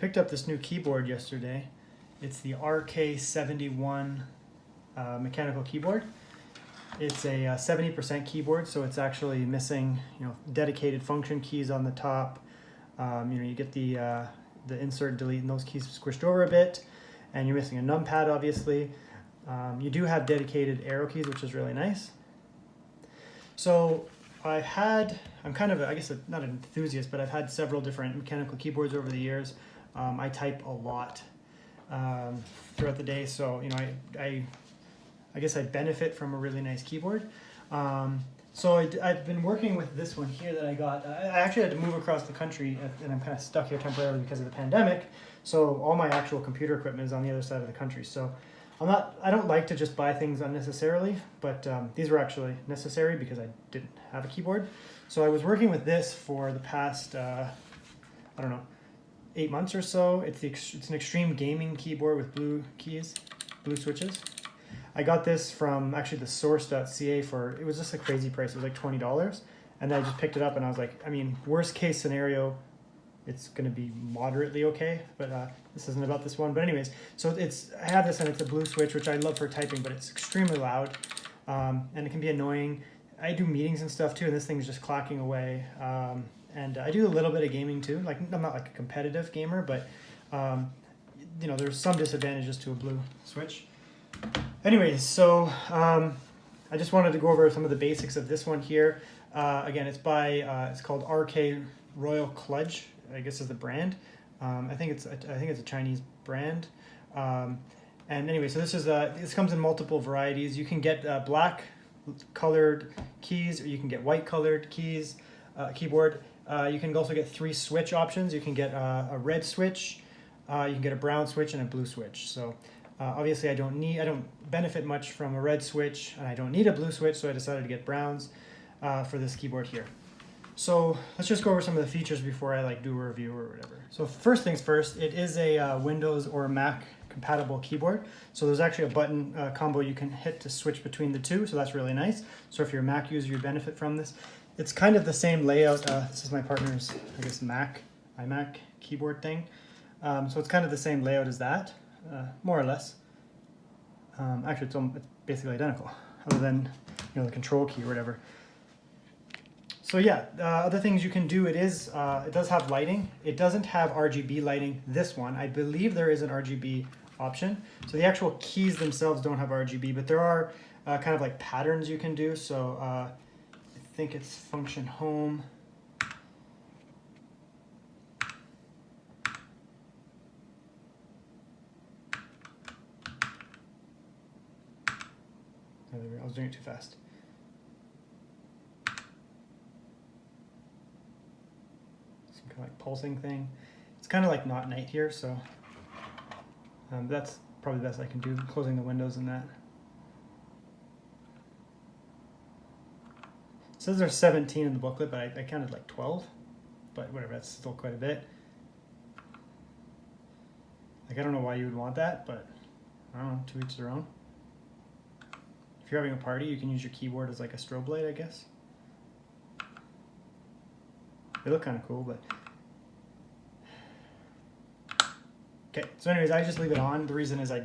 picked up this new keyboard yesterday. It's the RK71 mechanical keyboard. It's a 70% keyboard, so it's actually missing, dedicated function keys on the top. You get the insert, delete, and those keys squished over a bit, and you're missing a numpad, obviously. You do have dedicated arrow keys, which is really nice. So I'm kind of, I guess, not an enthusiast, but I've had several different mechanical keyboards over the years. I type a lot throughout the day, so I guess I benefit from a really nice keyboard. So I've been working with this one here that I got. I actually had to move across the country, and I'm kind of stuck here temporarily because of the pandemic. So all my actual computer equipment is on the other side of the country. So I don't like to just buy things unnecessarily, but these were actually necessary because I didn't have a keyboard. So I was working with this for the past, 8 months or so. It's an extreme gaming keyboard with blue keys, blue switches. I got this from actually the source.ca it was just a crazy price. It was like $20. And then I just picked it up and I was like, worst case scenario, it's going to be moderately okay, but this isn't about this one. But anyways, so I have this and it's a blue switch, which I love for typing, but it's extremely loud and it can be annoying. I do meetings and stuff too, and this thing's just clacking away. And I do a little bit of gaming too. Like, I'm not like a competitive gamer, but there's some disadvantages to a blue switch. Anyways, so I just wanted to go over some of the basics of this one here. Again, it's called RK Royal Kludge, I guess is the brand. I think it's a Chinese brand. And anyway, so this comes in multiple varieties. You can get black colored keys, or you can get white colored keyboard. You can also get 3 switch options. You can get a red switch, you can get a brown switch, and a blue switch. So obviously I don't benefit much from a red switch, and I don't need a blue switch, so I decided to get browns for this keyboard here. So let's just go over some of the features before I do a review or whatever. So first things first, it is a Windows or Mac compatible keyboard. So there's actually a button combo you can hit to switch between the two, so that's really nice. So if you're a Mac user, you benefit from this. It's kind of the same layout. This is my partner's, I guess, iMac keyboard thing. So it's kind of the same layout as that, more or less. Actually, it's basically identical, other than the control key or whatever. So yeah, other things you can do, it does have lighting. It doesn't have RGB lighting, this one. I believe there is an RGB option. So the actual keys themselves don't have RGB, but there are kind of like patterns you can do. So I think it's function home. I was doing it too fast. Some kind of like pulsing thing. It's kind of like not night here, so that's probably the best I can do, closing the windows and that. It says there's 17 in the booklet, but I counted like 12. But whatever, that's still quite a bit. I don't know why you would want that, but I don't know, to each their own. If you're having a party, you can use your keyboard as like a strobe light, I guess. They look kind of cool, but... Okay, so anyways, I just leave it on. The reason is I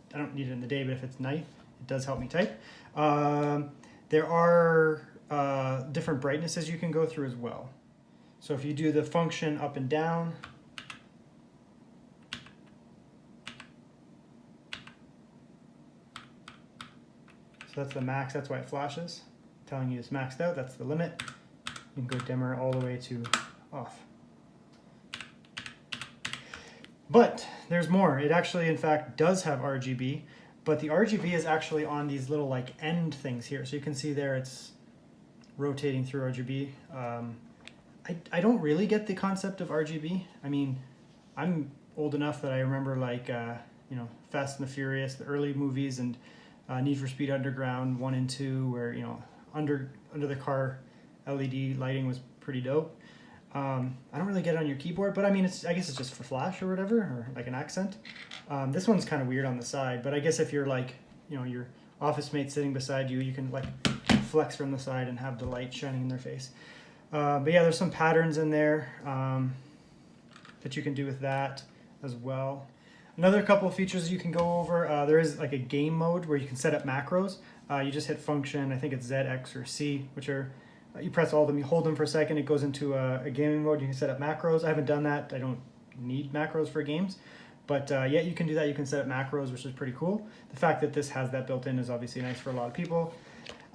don't need it in the day, but if it's night, it does help me type. There are different brightnesses you can go through as well. So if you do the function up and down, so that's the max, that's why it flashes, telling you it's maxed out, that's the limit. You can go dimmer all the way to off. But there's more. It actually, in fact, does have RGB, but the RGB is actually on these little like end things here. So you can see there it's rotating through RGB. I don't really get the concept of RGB. I mean, I'm old enough that I remember Fast and the Furious, the early movies, and Need for Speed Underground 1 and 2, where under the car LED lighting was pretty dope. I don't really get it on your keyboard, but I mean, I guess it's just for flash or whatever, or like an accent. This one's kind of weird on the side, but I guess if you're like, your office mate sitting beside you, you can like flex from the side and have the light shining in their face. But yeah, there's some patterns in there. that you can do with that as well. Another couple of features you can go over, there is like a game mode where you can set up macros. You just hit function, I think it's Z, X, or C, which are, you press all of them, you hold them for a second, it goes into a gaming mode, you can set up macros. I haven't done that, I don't need macros for games. But yeah, you can do that, you can set up macros, which is pretty cool. The fact that this has that built in is obviously nice for a lot of people.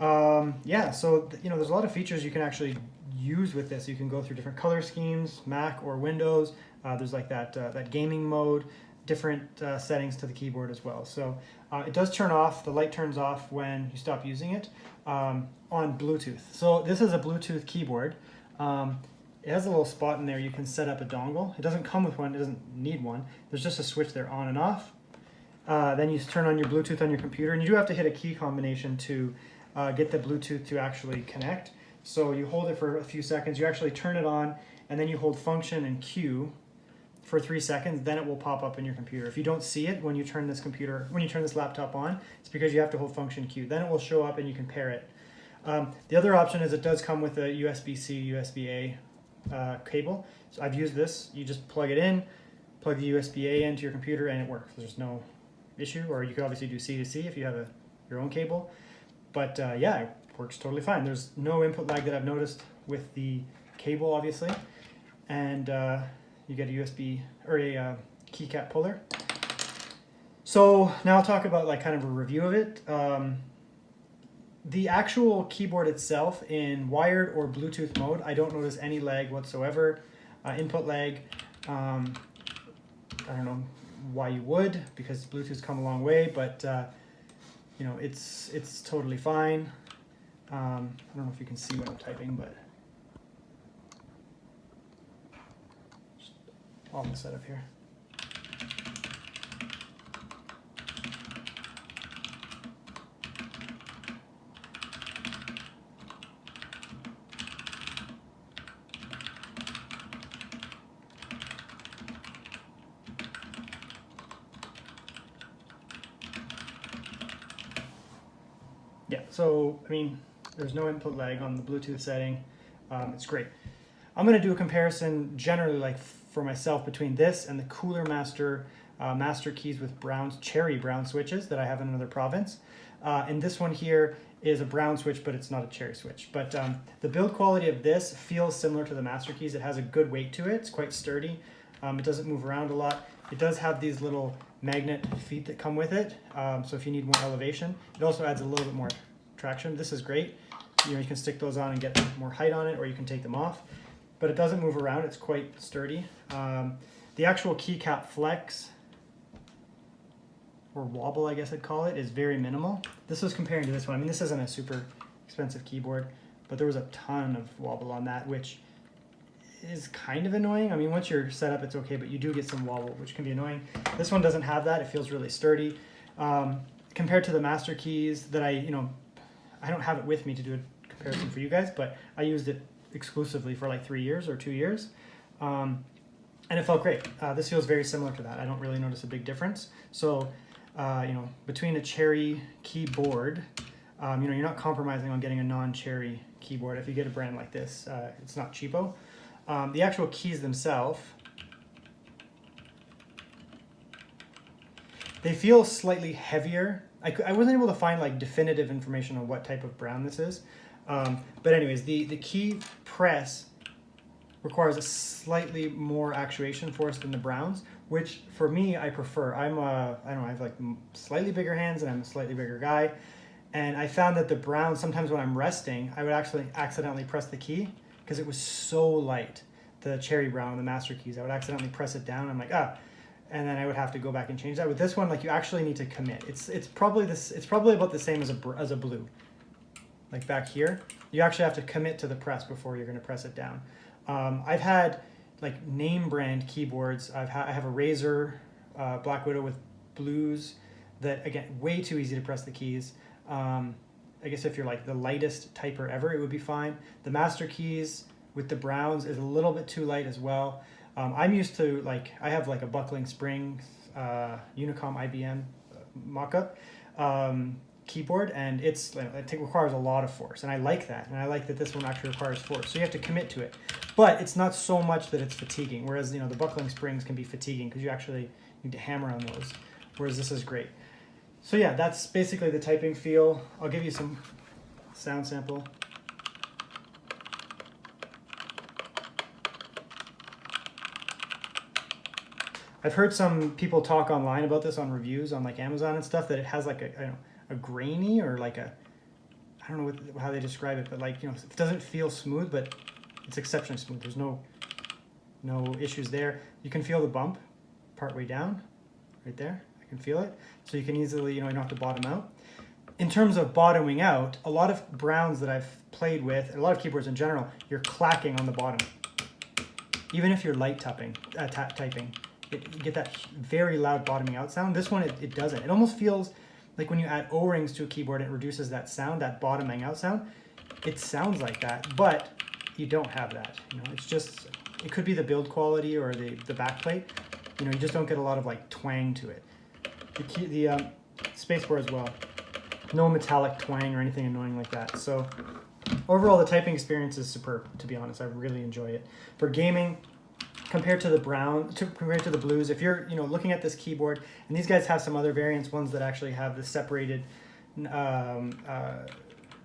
Yeah, so you know, there's a lot of features you can actually use with this. You can go through different color schemes, Mac or Windows. There's like that gaming mode, different settings to the keyboard as well. So it does turn off, the light turns off when you stop using it on Bluetooth. So this is a Bluetooth keyboard. It has a little spot in there you can set up a dongle. It doesn't come with one, it doesn't need one. There's just a switch there on and off. Then you turn on your Bluetooth on your computer, and you do have to hit a key combination to get the Bluetooth to actually connect. So you hold it for a few seconds, you actually turn it on, and then you hold function and Q for 3 seconds, then it will pop up in your computer. If you don't see it when you turn this laptop on, it's because you have to hold function Q. Then it will show up and you can pair it. The other option is it does come with a USB-C, USB-A cable. So I've used this. You just plug it in, plug the USB-A into your computer, and it works. There's no issue. Or you could obviously do C to C if you have your own cable. But yeah, it works totally fine. There's no input lag that I've noticed with the cable, obviously. And you get a USB or a keycap puller. So now I'll talk about like kind of a review of it. The actual keyboard itself in wired or Bluetooth mode, I don't notice any lag whatsoever. Input lag, I don't know why you would, because Bluetooth's come a long way, but you know, it's totally fine. I don't know if you can see what I'm typing, but just on the setup here. Yeah, so, I mean, there's no input lag on the Bluetooth setting. It's great. I'm going to do a comparison generally, like for myself, between this and the Cooler Master master keys with cherry brown switches that I have in another province. And this one here is a brown switch, but it's not a cherry switch. But the build quality of this feels similar to the master keys. It has a good weight to it. It's quite sturdy. It doesn't move around a lot. It does have these little magnet feet that come with it. So if you need more elevation, it also adds a little bit more traction. This is great. You know, you can stick those on and get more height on it, or you can take them off. But it doesn't move around. It's quite sturdy. The actual keycap flex, or wobble, I guess I'd call it, is very minimal. This was comparing to this one. I mean, this isn't a super expensive keyboard, but there was a ton of wobble on that, which is kind of annoying. I mean, once you're set up, it's okay, but you do get some wobble, which can be annoying. This one doesn't have that. It feels really sturdy. Compared to the master keys that I don't have it with me to do a comparison for you guys, but I used it exclusively for like 3 years or 2 years. And it felt great. This feels very similar to that. I don't really notice a big difference. So, between a cherry keyboard, you're not compromising on getting a non-cherry keyboard. If you get a brand like this, it's not cheapo. The actual keys themselves, they feel slightly heavier. I wasn't able to find like definitive information on what type of brown this is. But anyways, the key press requires a slightly more actuation force than the browns, which for me, I prefer. I have like slightly bigger hands and I'm a slightly bigger guy. And I found that the brown, sometimes when I'm resting, I would actually accidentally press the key because it was so light. The cherry brown, the master keys, I would accidentally press it down. I'm like, and then I would have to go back and change that. With this one, like, you actually need to commit. It's probably about the same as a blue. Like back here, you actually have to commit to the press before you're going to press it down. I've had like name brand keyboards. I have a Razer Black Widow with blues that, again, way too easy to press the keys. I guess if you're like the lightest typer ever, it would be fine. The master keys with the browns is a little bit too light as well. I'm used to, like, I have like a buckling spring Unicom IBM mock-up. keyboard, and it requires a lot of force, and I like that, and I like that this one actually requires force, so you have to commit to it. But it's not so much that it's fatiguing, whereas the buckling springs can be fatiguing because you actually need to hammer on those, whereas this is great. So yeah, that's basically the typing feel. I'll give you some sound sample. I've heard some people talk online about this on reviews on like Amazon and stuff, that it has like a grainy, or like I don't know how they describe it, but like, it doesn't feel smooth, but it's exceptionally smooth. There's no issues there. You can feel the bump partway down, right there. I can feel it. So you can easily, you don't have to bottom out. In terms of bottoming out, a lot of Browns that I've played with, and a lot of keyboards in general, you're clacking on the bottom. Even if you're light typing, you get that very loud bottoming out sound. This one, it doesn't. It almost feels like when you add O-rings to a keyboard, it reduces that sound, that bottoming out sound. It sounds like that, but you don't have that. It's just, it could be the build quality or the backplate. You just don't get a lot of like twang to it. The spacebar as well. No metallic twang or anything annoying like that. So overall, the typing experience is superb, to be honest. I really enjoy it. For gaming, compared to the blues, if you're looking at this keyboard, and these guys have some other variants, ones that actually have the separated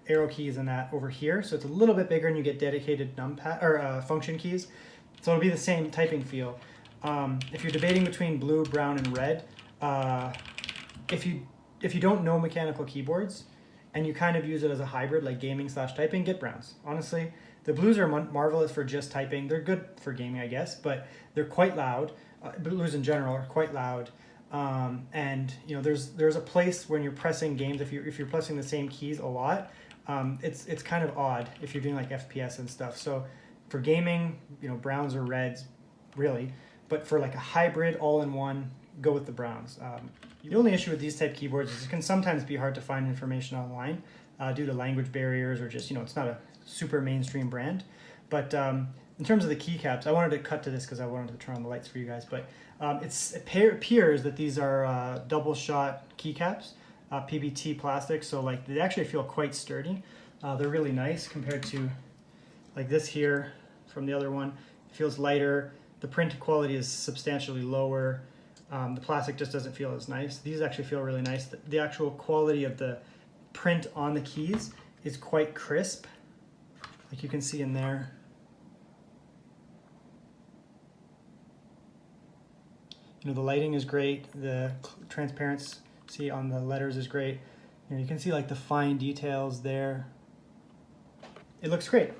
arrow keys and that over here, so it's a little bit bigger, and you get dedicated numpad or function keys, so it'll be the same typing feel. If you're debating between blue, brown, and red, if you don't know mechanical keyboards and you kind of use it as a hybrid, like gaming / typing, get browns. Honestly, the blues are marvelous for just typing. They're good for gaming, I guess, but they're quite loud. Blues in general are quite loud. And there's a place when you're pressing games, if you're pressing the same keys a lot, it's kind of odd if you're doing like FPS and stuff. So for gaming, browns or reds, really. But for like a hybrid all-in-one, go with the browns. The only issue with these type keyboards is it can sometimes be hard to find information online due to language barriers, or just, it's not a super mainstream brand. But in terms of the keycaps, I wanted to cut to this because I wanted to turn on the lights for you guys. But it appears that these are double shot keycaps, PBT plastic, so like they actually feel quite sturdy. They're really nice compared to like this here from the other one. It feels lighter. The print quality is substantially lower. The plastic just doesn't feel as nice. These actually feel really nice. The actual quality of the print on the keys is quite crisp, like you can see in there. The lighting is great. The transparency on the letters is great. You can see like the fine details there. It looks great.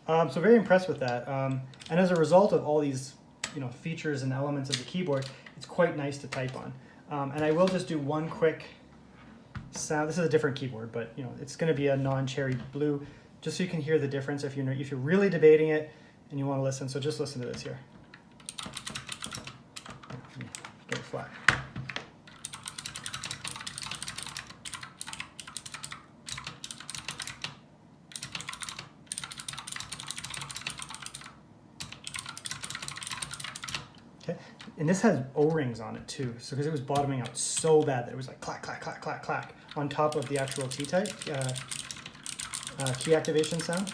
So very impressed with that. And as a result of all these features and elements of the keyboard, it's quite nice to type on. And I will just do one quick sound. This is a different keyboard, but it's going to be a non-cherry blue, just so you can hear the difference if you're really debating it and you want to listen. So just listen to this here. Get it flat. Okay, and this has O-rings on it too, so because it was bottoming out so bad that it was like clack, clack, clack, clack, clack on top of the actual T-type key activation sound.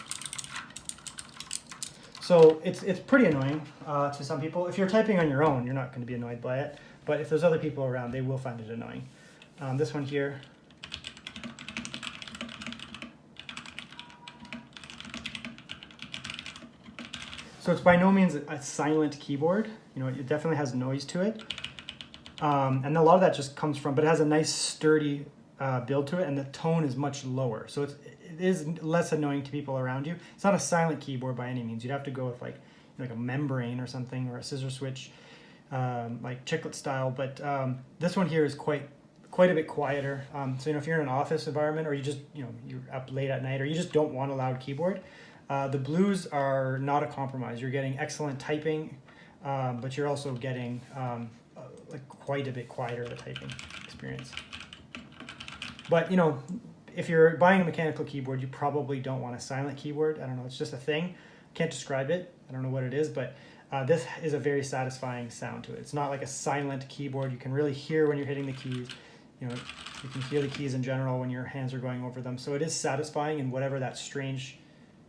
So it's pretty annoying to some people. If you're typing on your own, you're not going to be annoyed by it, but if there's other people around, they will find it annoying. This one here. So it's by no means a silent keyboard. It definitely has noise to it. And a lot of that just comes from, but it has a nice sturdy build to it, and the tone is much lower. So it is less annoying to people around you. It's not a silent keyboard by any means. You'd have to go with like a membrane or something, or a scissor switch, like chiclet style. But this one here is quite a bit quieter. So if you're in an office environment, or you're up late at night, or you just don't want a loud keyboard, the blues are not a compromise. You're getting excellent typing, but you're also getting like quite a bit quieter of a typing experience. But if you're buying a mechanical keyboard, you probably don't want a silent keyboard. I don't know, it's just a thing. Can't describe it. I don't know what it is, but this is a very satisfying sound to it. It's not like a silent keyboard. You can really hear when you're hitting the keys. you know, you can hear the keys in general when your hands are going over them. So it is satisfying, and whatever that strange,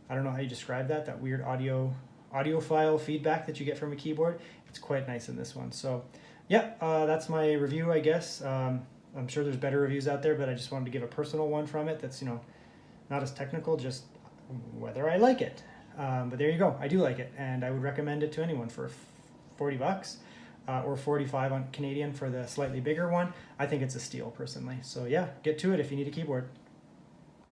I don't know how you describe that, that weird audiophile feedback that you get from a keyboard, it's quite nice in this one. So yeah, that's my review, I guess. I'm sure there's better reviews out there, but I just wanted to give a personal one from it that's, you know, not as technical, just whether I like it. But there you go, I do like it, and I would recommend it to anyone for 40 bucks. Or 45 on Canadian for the slightly bigger one. I think it's a steal personally. So yeah, get to it if you need a keyboard.